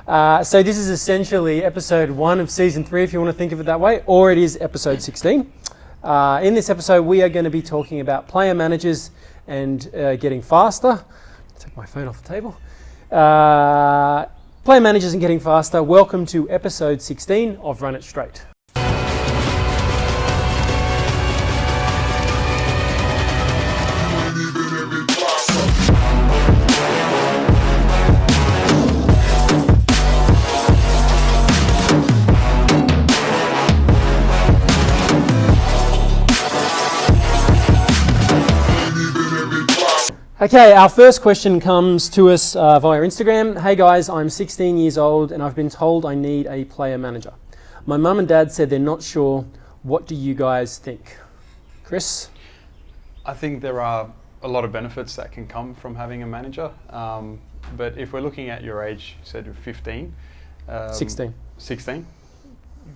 So this is essentially episode 1 of season 3, if you want to think of it that way, or it is episode 16. In this episode, we are going to be talking about player managers and getting faster. Take my phone off the table. Player managers and getting faster. Welcome to episode 16 of Run It Straight. Okay, our first question comes to us via Instagram. Hey guys, I'm 16 years old and I've been told I need a player manager. My mum and dad said they're not sure. What do you guys think? Chris? I think there are a lot of benefits that can come from having a manager. But if we're looking at your age, you said you're 15. 16.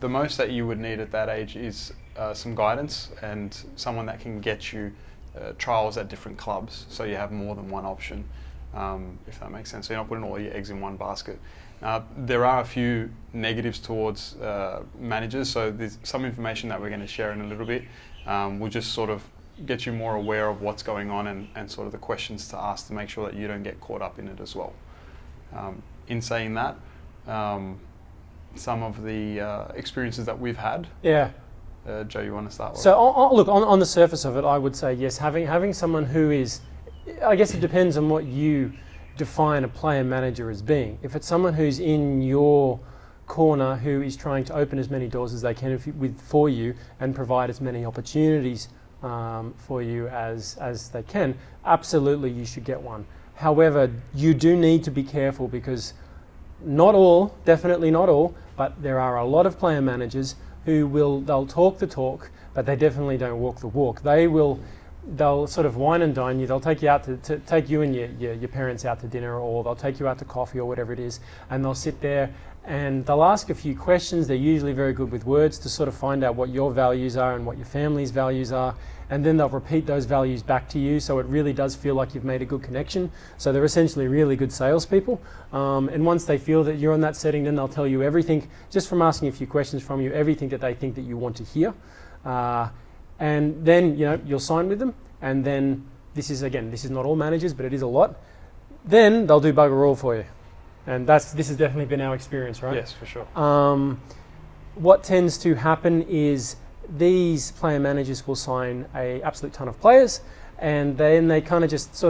The most that you would need at that age is some guidance and someone that can get you trials at different clubs, so you have more than one option, if that makes sense. So you're not putting all your eggs in one basket. There are a few negatives towards managers, so there's some information that we're going to share in a little bit. We'll just sort of get you more aware of what's going on and sort of the questions to ask to make sure that you don't get caught up in it as well. In saying that, some of the experiences that we've had. Yeah. Joe, you want to start with? So look, on the surface of it, I would say yes, having someone who is, I guess it depends on what you define a player manager as being. If it's someone who's in your corner who is trying to open as many doors as they can for you and provide as many opportunities for you as they can, absolutely you should get one. However, you do need to be careful because not all, definitely not all, but there are a lot of player managers they'll talk the talk, but they definitely don't walk the walk. They'll sort of wine and dine you. They'll take you out to take you and your parents out to dinner, or they'll take you out to coffee or whatever it is, and they'll sit there and they'll ask a few questions. They're usually very good with words to sort of find out what your values are and what your family's values are, and then they'll repeat those values back to you, so it really does feel like you've made a good connection. So they're essentially really good salespeople, and once they feel that you're in that setting, then they'll tell you everything, just from asking a few questions from you, everything that they think that you want to hear, and then you'll sign with them, and then this is not all managers, but it is a lot. Then they'll do bugger all for you, and this has definitely been our experience, right? Yes, for sure. What tends to happen is these player managers will sign an absolute ton of players, and then they kind of just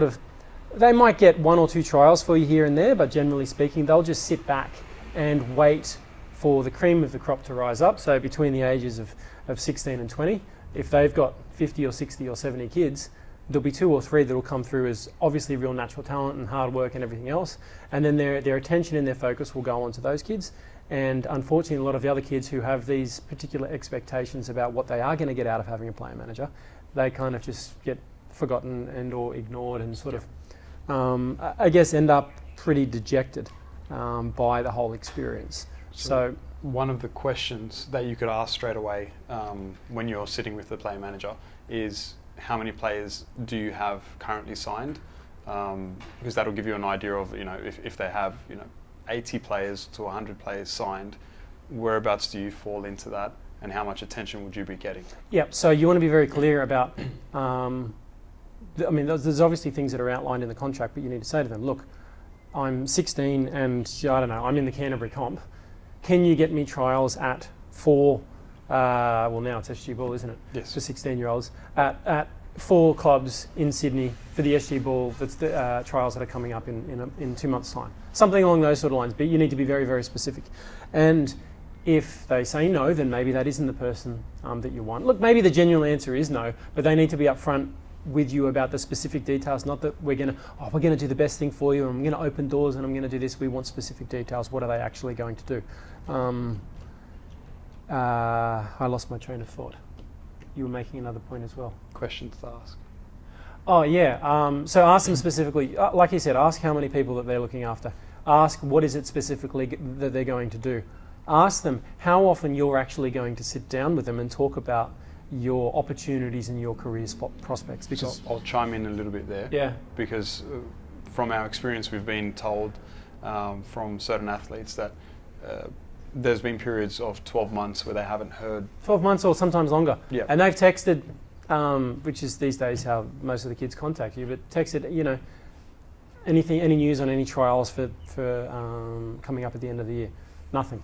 they might get 1 or 2 trials for you here and there, but generally speaking, they'll just sit back and wait for the cream of the crop to rise up. So between the ages of 16 and 20, if they've got 50 or 60 or 70 kids, there'll be 2 or 3 that will come through as obviously real natural talent and hard work and everything else, and then their attention and their focus will go on to those kids. And unfortunately, a lot of the other kids who have these particular expectations about what they are going to get out of having a player manager, they kind of just get forgotten and or ignored and sort of, I guess, end up pretty dejected by the whole experience. So one of the questions that you could ask straight away when you're sitting with the player manager is, how many players do you have currently signed? Because that'll give you an idea of, if they have, 80 players to 100 players signed, whereabouts do you fall into that, and how much attention would you be getting? Yeah, so you want to be very clear about, there's obviously things that are outlined in the contract, but you need to say to them, look, I'm 16 and I don't know, I'm in the Canterbury comp. Can you get me trials at 4, well now it's SG Ball, isn't it? Yes. For 16-year-olds, at 4 clubs in Sydney for the SG Ball, that's the trials that are coming up in 2 months' time. Something along those sort of lines, but you need to be very, very specific. And if they say no, then maybe that isn't the person that you want. Look, maybe the genuine answer is no, but they need to be upfront with you about the specific details, not that we're going to do the best thing for you, and I'm going to open doors and I'm going to do this. We want specific details. What are they actually going to do? I lost my train of thought. You were making another point as well. Questions to ask. Oh yeah, so ask them specifically, like you said, ask how many people that they're looking after. Ask what is it specifically that they're going to do. Ask them how often you're actually going to sit down with them and talk about your opportunities and your career prospects. Because so I'll chime in a little bit there. Yeah. Because from our experience, we've been told from certain athletes that there's been periods of 12 months where they haven't heard. 12 months or sometimes longer. Yeah. And they've texted, which is these days how most of the kids contact you, but texted, you know, anything, any news on any trials for coming up at the end of the year? Nothing.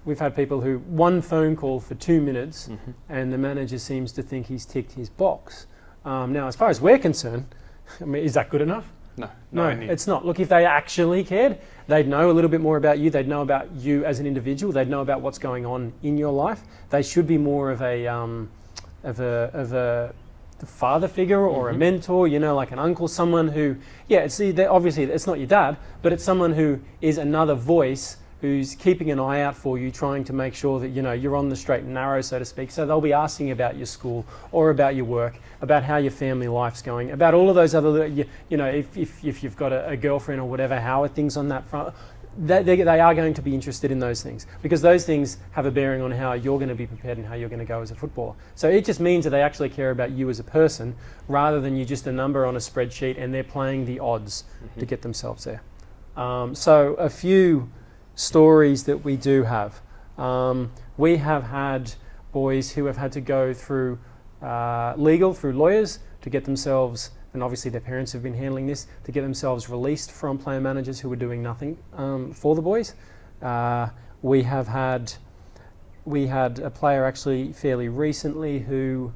We've had people who, one phone call for 2 minutes and the manager seems to think he's ticked his box. Now, as far as we're concerned, I mean, is that good enough? No, it's not. Look, if they actually cared, they'd know a little bit more about you. They'd know about you as an individual. They'd know about what's going on in your life. They should be more of a father figure or a mentor, you know, like an uncle, someone who, obviously it's not your dad, but it's someone who is another voice who's keeping an eye out for you, trying to make sure that, you know, you're on the straight and narrow, so to speak. So they'll be asking about your school or about your work, about how your family life's going, about all of those other, you know, if you've got a girlfriend or whatever, how are things on that front? They are going to be interested in those things because those things have a bearing on how you're going to be prepared and how you're going to go as a footballer. So it just means that they actually care about you as a person rather than you just a number on a spreadsheet and they're playing the odds to get themselves there. So a few stories that we do have. We have had boys who have had to go through through lawyers to get themselves, and obviously their parents have been handling this, to get themselves released from player managers who were doing nothing for the boys. We had a player actually fairly recently who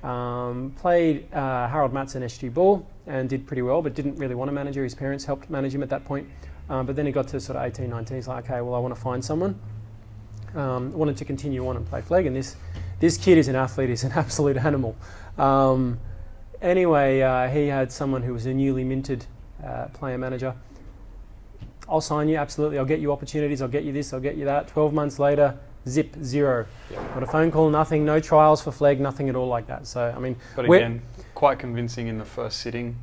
played Harold Matson SG Ball and did pretty well, but didn't really want a manager. His parents helped manage him at that point. But then he got to sort of 18, 19, he's like, okay, well, I want to find someone. Wanted to continue on and play flag, and this kid is an athlete, he's an absolute animal. Anyway, he had someone who was a newly minted player manager. I'll sign you, absolutely, I'll get you opportunities, I'll get you this, I'll get you that. 12 months later, zip, zero. Yep. Not a phone call, nothing, no trials for flag, nothing at all like that. So, I mean... But again, quite convincing in the first sitting.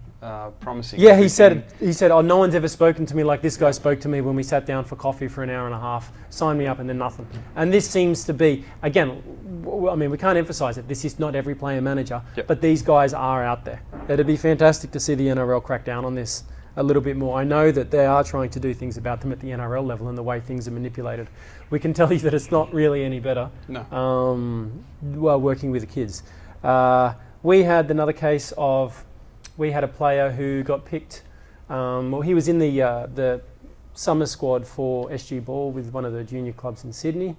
Promising. Yeah, he said, oh, no one's ever spoken to me like this guy spoke to me when we sat down for coffee for an hour and a half, signed me up and then nothing. And this seems to be, again, I mean, we can't emphasise it, this is not every player manager, but these guys are out there. It'd be fantastic to see the NRL crack down on this a little bit more. I know that they are trying to do things about them at the NRL level and the way things are manipulated. We can tell you that it's not really any better while working with the kids. We had another case of, we had a player who got picked, he was in the summer squad for SG Ball with one of the junior clubs in Sydney,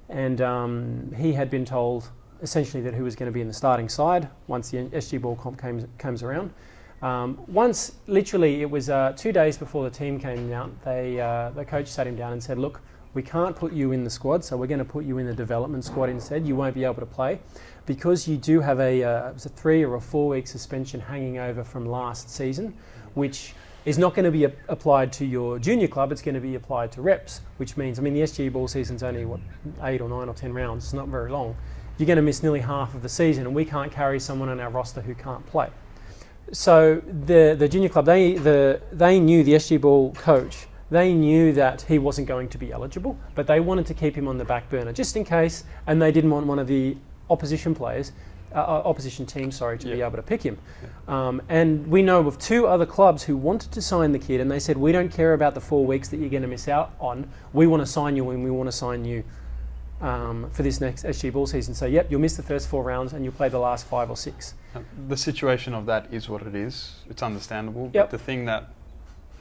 and he had been told essentially that he was going to be in the starting side once the SG Ball comp comes around. Once, literally, it was 2 days before the team came out, the coach sat him down and said, look, we can't put you in the squad, so we're going to put you in the development squad instead. You won't be able to play because you do have a 3 or 4 week suspension hanging over from last season, which is not going to be applied to your junior club, it's going to be applied to reps, which means, I mean, the SG Ball season's only, 8 or 9 or 10 rounds, it's not very long. You're going to miss nearly half of the season, and we can't carry someone on our roster who can't play. So the junior club, they knew, the SG Ball coach, they knew that he wasn't going to be eligible, but they wanted to keep him on the back burner just in case, and they didn't want one of the opposition teams, to be able to pick him. And we know of 2 other clubs who wanted to sign the kid, and they said, we don't care about the 4 weeks that you're going to miss out on. We want to sign you, and we want to sign you for this next SG Ball season. So, yep, you'll miss the first 4 rounds, and you'll play the last 5 or 6. The situation of that is what it is. It's understandable. But the thing that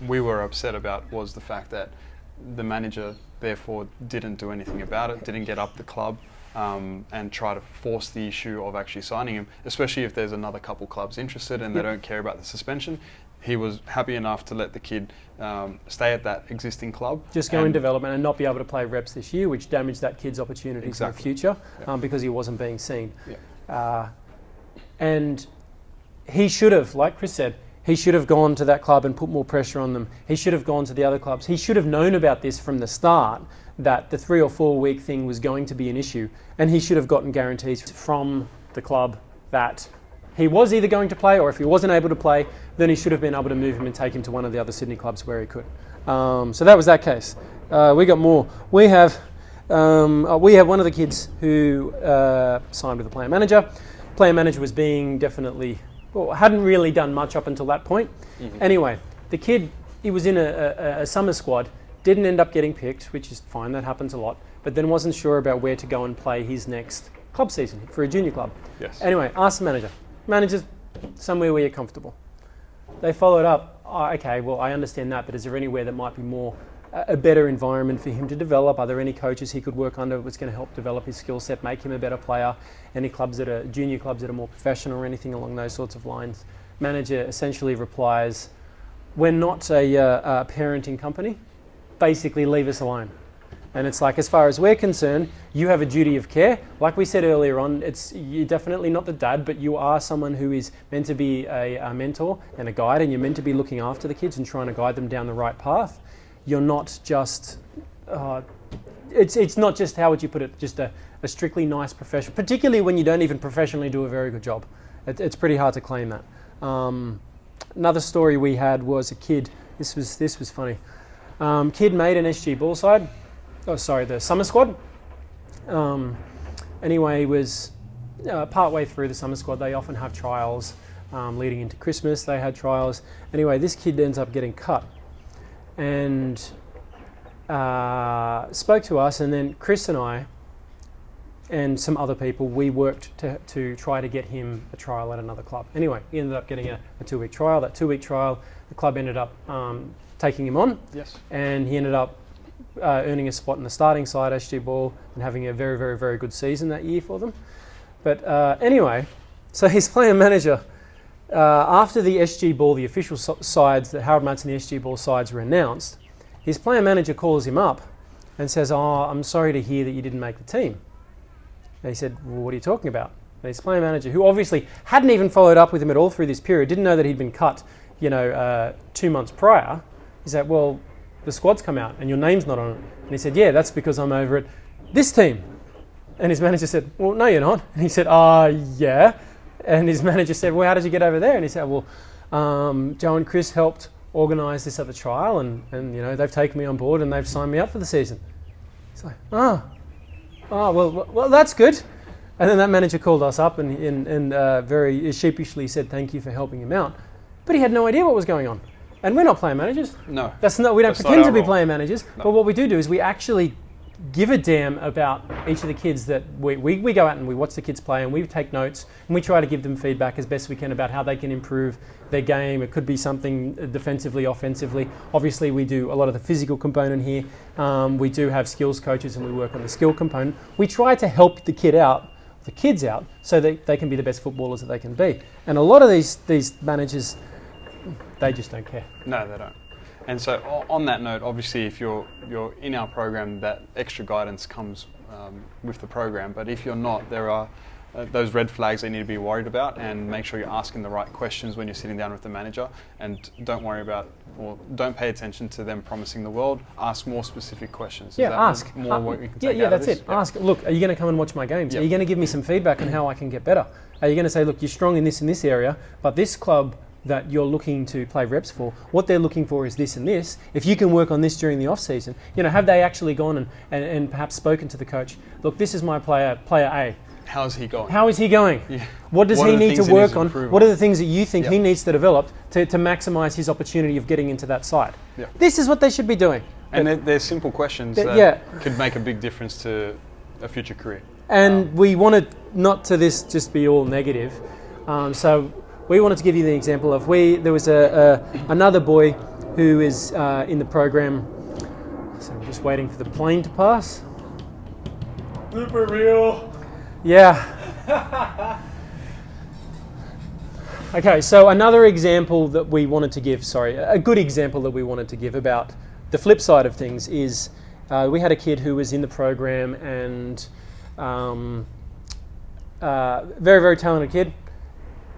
we were upset about was the fact that the manager therefore didn't do anything about it, didn't get up the club and try to force the issue of actually signing him, especially if there's another couple clubs interested and they don't care about the suspension. He was happy enough to let the kid stay at that existing club. Just go in development and not be able to play reps this year, which damaged that kid's opportunities in the future because he wasn't being seen. And he should have, like Chris said, he should have gone to that club and put more pressure on them. He should have gone to the other clubs. He should have known about this from the start, that the 3 or 4 week thing was going to be an issue. And he should have gotten guarantees from the club that he was either going to play, or if he wasn't able to play, then he should have been able to move him and take him to one of the other Sydney clubs where he could. So that was that case. We got more. We have one of the kids who signed with a player manager. Player manager was being hadn't really done much up until that point. Anyway, the kid he was in a summer squad, didn't end up getting picked, which is fine, that happens a lot, but then wasn't sure about where to go and play his next club season for a junior club. Yes. Anyway, asked the manager. Manager's somewhere where you're comfortable. They followed up, oh, okay, well, I understand that, but is there anywhere that might be more a better environment for him to develop? Are there any coaches he could work under that's going to help develop his skill set, make him a better player? Any clubs that are junior clubs that are more professional or anything along those sorts of lines? Manager essentially replies, we're not a parenting company. Basically, leave us alone. And it's like, as far as we're concerned, you have a duty of care. Like we said earlier on, you're definitely not the dad, but you are someone who is meant to be a mentor and a guide, and you're meant to be looking after the kids and trying to guide them down the right path. You're not just, it's not just, how would you put it, just a strictly nice professional, particularly when you don't even professionally do a very good job. It's pretty hard to claim that. Another story we had was a kid, this was funny. Kid made an SG ball side. Oh, sorry, the summer squad. Anyway, he was partway through the summer squad. They often have trials leading into Christmas. They had trials. Anyway, this kid ends up getting cut and spoke to us, and then Chris and I and some other people, we worked to try to get him a trial at another club. Anyway, he ended up getting a 2-week trial. That 2-week trial, the club ended up taking him on. Yes. And he ended up earning a spot in the starting side, SG Ball, and having a very, very, very good season that year for them. But anyway, so his player manager, after the SG Ball, the official sides, the Harold Matson and the SG Ball sides were announced, his player manager calls him up and says, oh, I'm sorry to hear that you didn't make the team. And he said, well, what are you talking about? And his player manager, who obviously hadn't even followed up with him at all through this period, didn't know that he'd been cut, 2 months prior. He said, well, the squad's come out and your name's not on it. And he said, yeah, that's because I'm over at this team. And his manager said, well, no, you're not. And he said, yeah. And his manager said, well, how did you get over there? And he said, well, Joe and Chris helped organise this other trial, and they've taken me on board and they've signed me up for the season. He's like, well, that's good. And then that manager called us up and very sheepishly said thank you for helping him out. But he had no idea what was going on. And we're not player managers. No. We don't pretend to be role. player managers. No. But what we do is we actually give a damn about each of the kids that we go out and we watch the kids play, and we take notes and we try to give them feedback as best we can about how they can improve their game. It could be something defensively, offensively. Obviously, we do a lot of the physical component here. We do have skills coaches and we work on the skill component. We try to help the kids out, so that they can be the best footballers that they can be. And a lot of these managers, they just don't care. No, they don't. And so on that note, obviously if you're in our program, that extra guidance comes with the program. But if you're not, there are those red flags that you need to be worried about, and make sure you're asking the right questions when you're sitting down with the manager, and don't pay attention to them promising the world. Ask more specific questions. Yeah, ask. More what we can take out that's of this? it. Yeah. Ask, look, are you going to come and watch my games? Yep. Are you going to give me some feedback on how I can get better? Are you going to say, look, you're strong in this area, but this club that you're looking to play reps for, what they're looking for is this and this. If you can work on this during the off season, have they actually gone and perhaps spoken to the coach? Look, this is my player A. How's he going? How is he going? Yeah. What does he need to work on? What are the things that you think he needs to develop to maximise his opportunity of getting into that side? Yep. This is what they should be doing. And they're simple questions that could make a big difference to a future career. And we wanted not to this just be all negative. So we wanted to give you the example of there was another boy who is in the program. So I'm just waiting for the plane to pass. Super real. Yeah. Okay, so another example that we wanted to give, a good example that we wanted to give about the flip side of things is we had a kid who was in the program and very, very talented kid.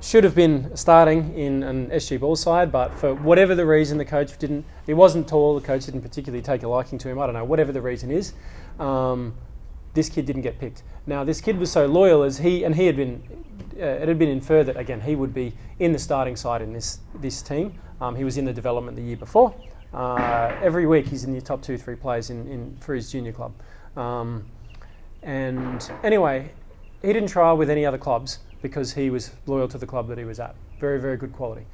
Should have been starting in an SG Ball side, but for whatever the reason, the coach he wasn't tall, the coach didn't particularly take a liking to him, I don't know, whatever the reason is, this kid didn't get picked. Now, this kid was so loyal it had been inferred that, again, he would be in the starting side in this team. He was in the development the year before. Every week he's in the top 2-3 players for his junior club. And anyway, he didn't trial with any other clubs because he was loyal to the club that he was at. Very, very good quality.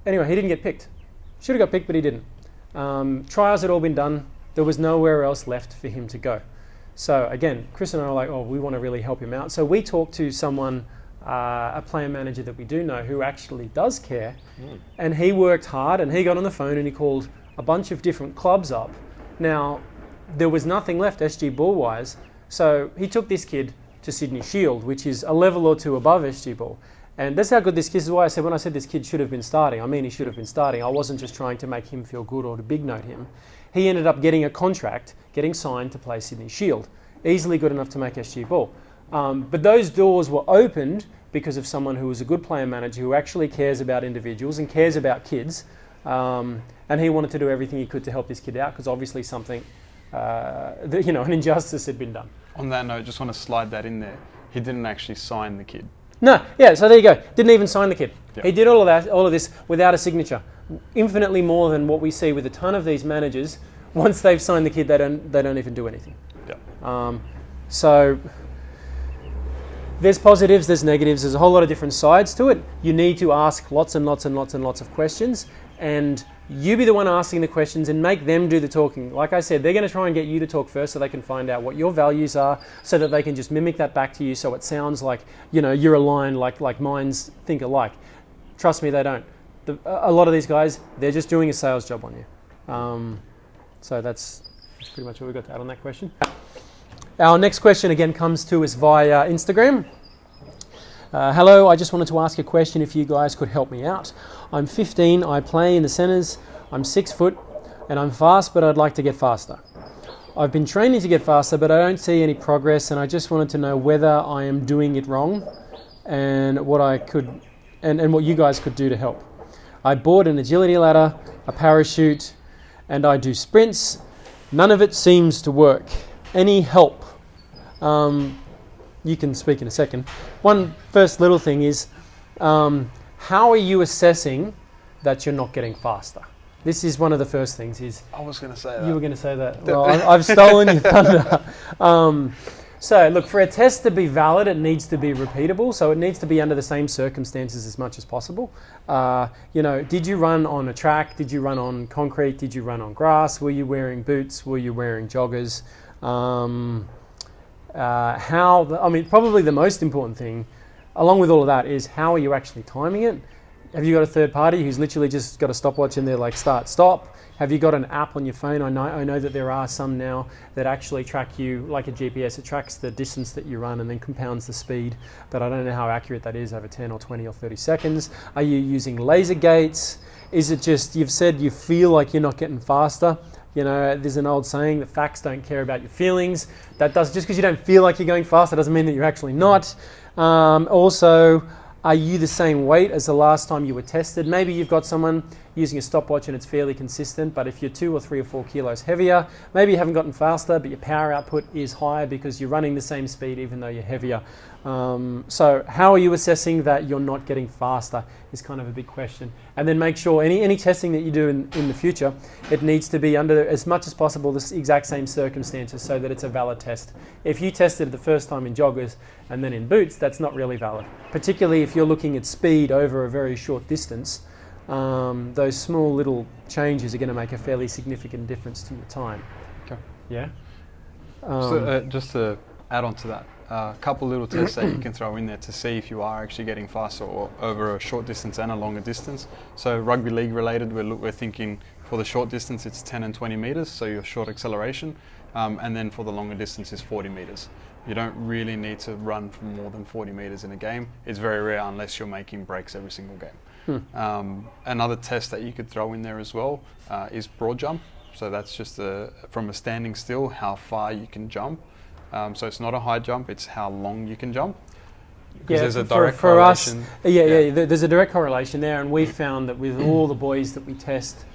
Anyway, he didn't get picked. Should have got picked, but he didn't. Trials had all been done. There was nowhere else left for him to go. So again, Chris and I were like, oh, we want to really help him out. So we talked to someone, a player manager that we do know who actually does care. And he worked hard and he got on the phone and he called a bunch of different clubs up. Now, there was nothing left SG Ball wise. So he took this kid to Sydney Shield, which is a level or two above SG Ball. And that's how good this kid is. Why I said when I said this kid should have been starting, I mean he should have been starting. I wasn't just trying to make him feel good or to big note him. He ended up getting a contract, getting signed to play Sydney Shield. Easily good enough to make SG Ball. But those doors were opened because of someone who was a good player manager who actually cares about individuals and cares about kids. And he wanted to do everything he could to help this kid out because obviously something, an injustice had been done. On that note, just want to slide that in there. He didn't actually sign the kid. No, yeah, so there you go. Didn't even sign the kid. Yep. He did all of this without a signature. Infinitely more than what we see with a ton of these managers. Once they've signed the kid, they don't even do anything. Yep. So there's positives, there's negatives, there's a whole lot of different sides to it. You need to ask lots and lots and lots and lots of questions, and you be the one asking the questions and make them do the talking. Like I said, they're going to try and get you to talk first so they can find out what your values are so that they can just mimic that back to you so it sounds like, you're aligned, like minds think alike. Trust me, they don't. A lot of these guys, they're just doing a sales job on you. So that's pretty much what we've got to add on that question. Our next question again comes to us via Instagram. Hello, I just wanted to ask a question if you guys could help me out. I'm 15, I play in the centres, I'm 6 foot and I'm fast but I'd like to get faster. I've been training to get faster but I don't see any progress and I just wanted to know whether I am doing it wrong and what I could and what you guys could do to help. I bought an agility ladder, a parachute and I do sprints. None of it seems to work. Any help? You can speak in a second. One first little thing is, how are you assessing that you're not getting faster? This is one of the first things. I was going to say that. You were going to say that. Well, I've stolen your thunder. So look, for a test to be valid, it needs to be repeatable. So it needs to be under the same circumstances as much as possible. Did you run on a track? Did you run on concrete? Did you run on grass? Were you wearing boots? Were you wearing joggers? Probably the most important thing, along with all of that, is how are you actually timing it? Have you got a third party who's literally just got a stopwatch and they're like start, stop? Have you got an app on your phone? I know that there are some now that actually track you like a GPS. It tracks the distance that you run and then compounds the speed, but I don't know how accurate that is over 10 or 20 or 30 seconds. Are you using laser gates? Is it just you've said you feel like you're not getting faster? There's an old saying that facts don't care about your feelings. Just because you don't feel like you're going faster doesn't mean that you're actually not. Also, are you the same weight as the last time you were tested? Maybe you've got someone using a stopwatch and it's fairly consistent, but if you're 2 or 3 or 4 kilos heavier, maybe you haven't gotten faster, but your power output is higher because you're running the same speed even though you're heavier. So how are you assessing that you're not getting faster is kind of a big question. And then make sure any testing that you do in the future, it needs to be under, as much as possible, the exact same circumstances so that it's a valid test. If you tested the first time in joggers and then in boots, that's not really valid. Particularly if you're looking at speed over a very short distance, those small little changes are going to make a fairly significant difference to your time. Okay. Yeah? Just to add on to that, a couple little tests that you can throw in there to see if you are actually getting faster or over a short distance and a longer distance. So rugby league related, we're thinking for the short distance it's 10 and 20 metres, so your short acceleration, and then for the longer distance is 40 metres. You don't really need to run for more than 40 metres in a game. It's very rare unless you're making breaks every single game. Another test that you could throw in there as well is broad jump. So that's just from a standing still, how far you can jump. So it's not a high jump, it's how long you can jump. Because there's a direct correlation. For us, there's a direct correlation there, and we found that with all the boys that we test,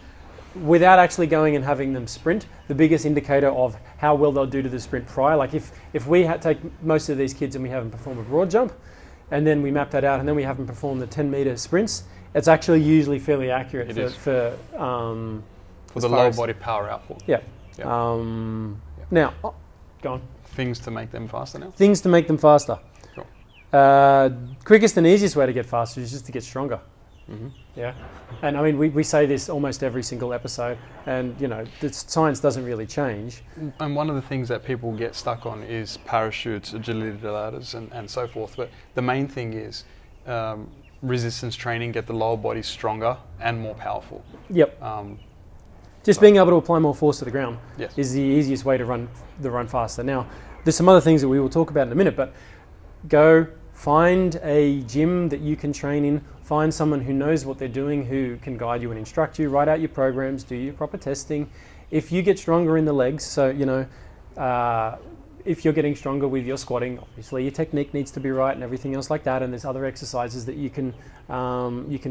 without actually going and having them sprint, the biggest indicator of how well they'll do to the sprint prior, like if we take most of these kids and we have them perform a broad jump, and then we map that out, and then we have them perform the 10-metre sprints, it's actually usually fairly accurate for the lower body power output. Yeah. Now, go on. Things to make them faster now? Things to make them faster. Sure. Quickest and easiest way to get faster is just to get stronger. Yeah, and I mean we say this almost every single episode, and you know the science doesn't really change. And one of the things that people get stuck on is parachutes, agility ladders, and so forth. But the main thing is resistance training, get the lower body stronger and more powerful. Yep. Just being able to apply more force to the ground is the easiest way to run faster. Now, there's some other things that we will talk about in a minute, but go find a gym that you can train in. Find someone who knows what they're doing, who can guide you and instruct you. Write out your programs, do your proper testing. If you get stronger in the legs, so you know, if you're getting stronger with your squatting, obviously your technique needs to be right and everything else like that. And there's other exercises that you can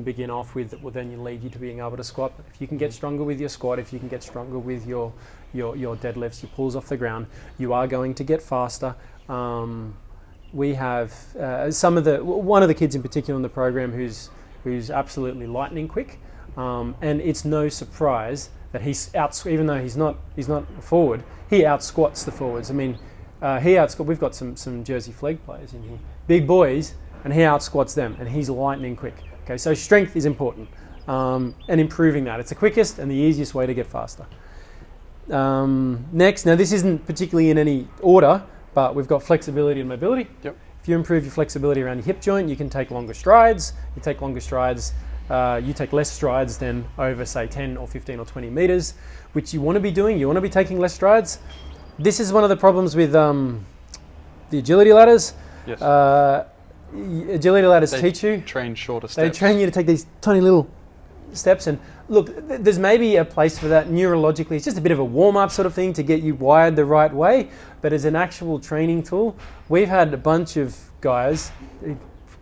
begin off with that will then lead you to being able to squat. But if you can get stronger with your squat, if you can get stronger with your deadlifts, your pulls off the ground, you are going to get faster. We have one of the kids in particular in the program who's absolutely lightning quick, and it's no surprise that even though he's not a forward, he out squats the forwards. I mean, we've got some Jersey Flegg players in here, big boys, and he out squats them, and he's lightning quick. Okay, so strength is important, and improving that. It's the quickest and the easiest way to get faster. Next, now this isn't particularly in any order, but we've got flexibility and mobility. Yep. If you improve your flexibility around your hip joint, you can take longer strides. You take less strides than over, say, 10 or 15 or 20 meters, which you want to be doing. You want to be taking less strides. This is one of the problems with the agility ladders. Yes. Agility ladders teach you. Train shorter steps. They train you to take these tiny little steps, and look, there's maybe a place for that neurologically. It's just a bit of a warm-up sort of thing to get you wired the right way, but as an actual training tool, we've had a bunch of guys,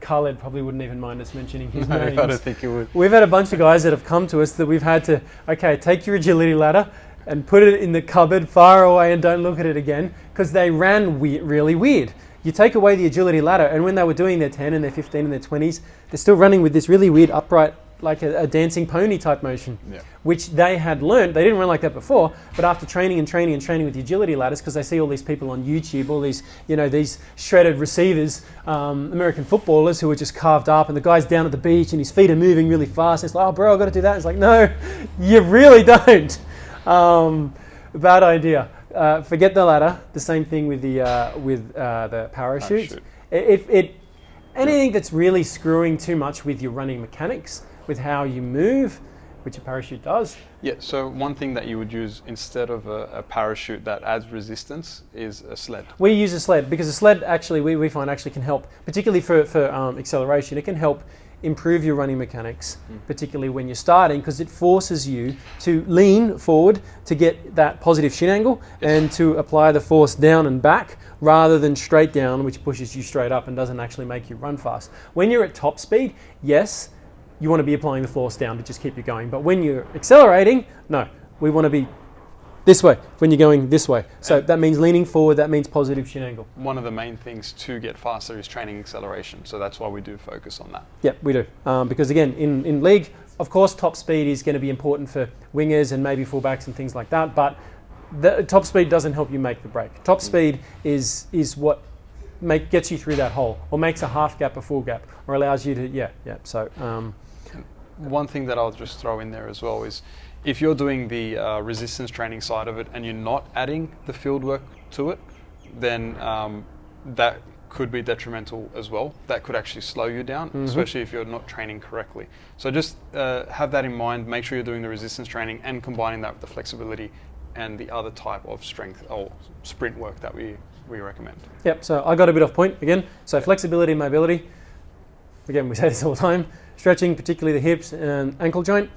Khaled probably wouldn't even mind us mentioning his names. I don't think he would. We've had a bunch of guys that have come to us that we've had to, okay, take your agility ladder and put it in the cupboard far away and don't look at it again, because they ran really weird. You take away the agility ladder, and when they were doing their 10 and their 15 and their 20s, they're still running with this really weird upright, like a dancing pony type motion, which they had learned. They didn't run like that before, but after training with the agility ladders, because they see all these people on YouTube, all these, these shredded receivers, American footballers who are just carved up, and the guy's down at the beach and his feet are moving really fast. And it's like, oh, bro, I've got to do that. And it's like, no, you really don't. Bad idea. Forget the ladder. The same thing with the parachute. Anything that's really screwing too much with your running mechanics, with how you move, which a parachute does. Yeah, so one thing that you would use instead of a parachute that adds resistance is a sled. We use a sled because a sled actually, we find actually can help, particularly for acceleration. It can help improve your running mechanics, particularly when you're starting, because it forces you to lean forward to get that positive shin angle and to apply the force down and back rather than straight down, which pushes you straight up and doesn't actually make you run fast. When you're at top speed, yes, you want to be applying the force down to just keep you going. But when you're accelerating, no, we want to be this way when you're going this way. So that means leaning forward, that means positive shin angle. One of the main things to get faster is training acceleration. So that's why we do focus on that. Yeah, we do. Because again, in league, of course, top speed is going to be important for wingers and maybe fullbacks and things like that. But the top speed doesn't help you make the break. Top speed is what gets you through that hole, or makes a half gap a full gap, or allows you to, So one thing that I'll just throw in there as well is, if you're doing the resistance training side of it and you're not adding the field work to it, then that could be detrimental as well. That could actually slow you down, especially if you're not training correctly. So just have that in mind. Make sure you're doing the resistance training and combining that with the flexibility and the other type of strength or sprint work that we recommend. Yep, so I got a bit off point again. So flexibility and mobility, again, we say this all the time. Stretching, particularly the hips and ankle joint.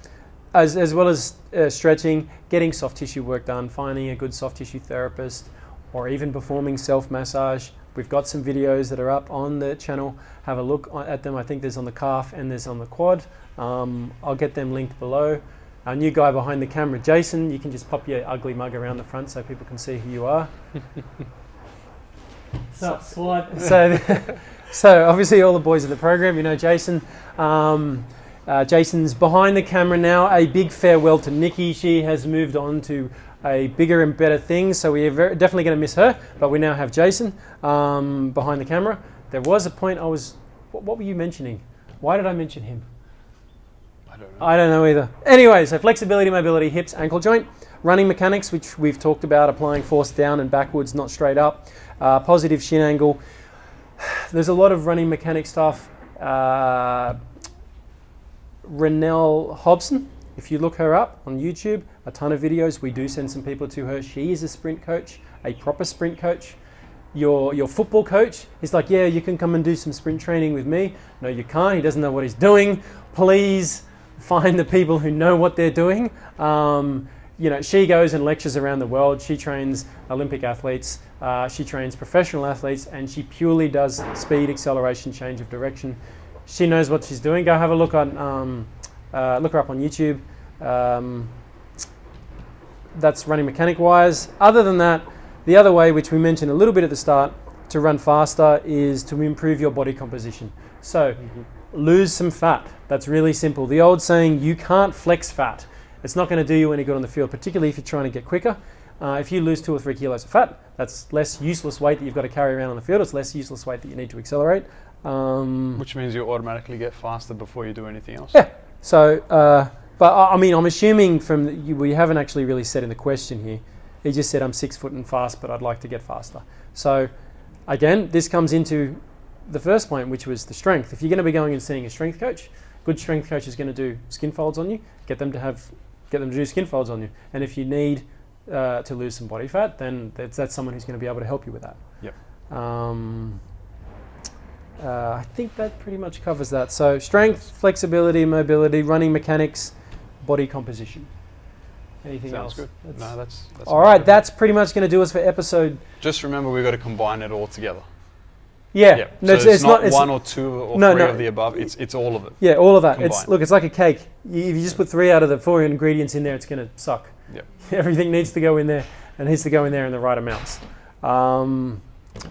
As well as stretching, getting soft tissue work done, finding a good soft tissue therapist, or even performing self-massage. We've got some videos that are up on the channel. Have a look at them. I think there's on the calf and there's on the quad. I'll get them linked below. Our new guy behind the camera, Jason, you can just pop your ugly mug around the front so people can see who you are. So obviously all the boys of the program, you know Jason. Jason's behind the camera now. A big farewell to Nikki. She has moved on to a bigger and better thing, so we are definitely going to miss her, but we now have Jason behind the camera. There was a point what were you mentioning? Why did I mention him? don't know. I don't know either. Anyway, so flexibility, mobility, hips, ankle joint. Running mechanics, which we've talked about, applying force down and backwards, not straight up. Positive shin angle. There's a lot of running mechanic stuff. Renelle Hobson, if you look her up on YouTube, a ton of videos. We do send some people to her. She is a sprint coach, a proper sprint coach. Your football coach is like, yeah, you can come and do some sprint training with me. No, you can't. He doesn't know what he's doing. Please find the people who know what they're doing. She goes and lectures around the world. She trains Olympic athletes. She trains professional athletes, and she purely does speed, acceleration, change of direction. She knows what she's doing. Go have a look on, look her up on YouTube. That's running mechanic wise. Other than that, the other way, which we mentioned a little bit at the start, to run faster is to improve your body composition. So lose some fat. That's really simple. The old saying, you can't flex fat. It's not going to do you any good on the field, particularly if you're trying to get quicker. If you lose 2 or 3 kilos of fat, that's less useless weight that you've got to carry around on the field. It's less useless weight that you need to accelerate. Which means you automatically get faster before you do anything else. Yeah. So, but I mean, I'm assuming we haven't actually really said in the question here. He just said, I'm 6 foot and fast, but I'd like to get faster. So, again, this comes into the first point, which was the strength. If you're going to be going and seeing a strength coach, good strength coach is going to do skin folds on you, get them to do skin folds on you. And if you need to lose some body fat, then that's someone who's going to be able to help you with that. Yep. I think that pretty much covers that. So strength, flexibility, mobility, running mechanics, body composition. Anything else? Sounds good. No, that's all right. That's pretty much going to do us for episode. Just remember, we've got to combine it all together. Yeah. Yep. No, so it's not one or two or three of the above. It's all of it. Yeah, all of that. Combined. It's like a cake. If you just put 3 out of the 4 ingredients in there, it's going to suck. Yep. Everything needs to go in there, and needs to go in there in the right amounts.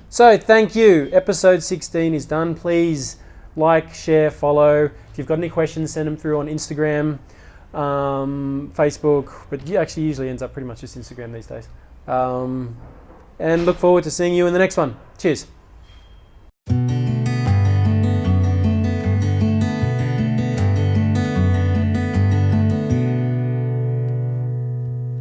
So thank you. Episode 16 is done. Please like, share, follow. If you've got any questions, send them through on Instagram, Facebook, but it actually usually ends up pretty much just Instagram these days. And look forward to seeing you in the next one. Cheers.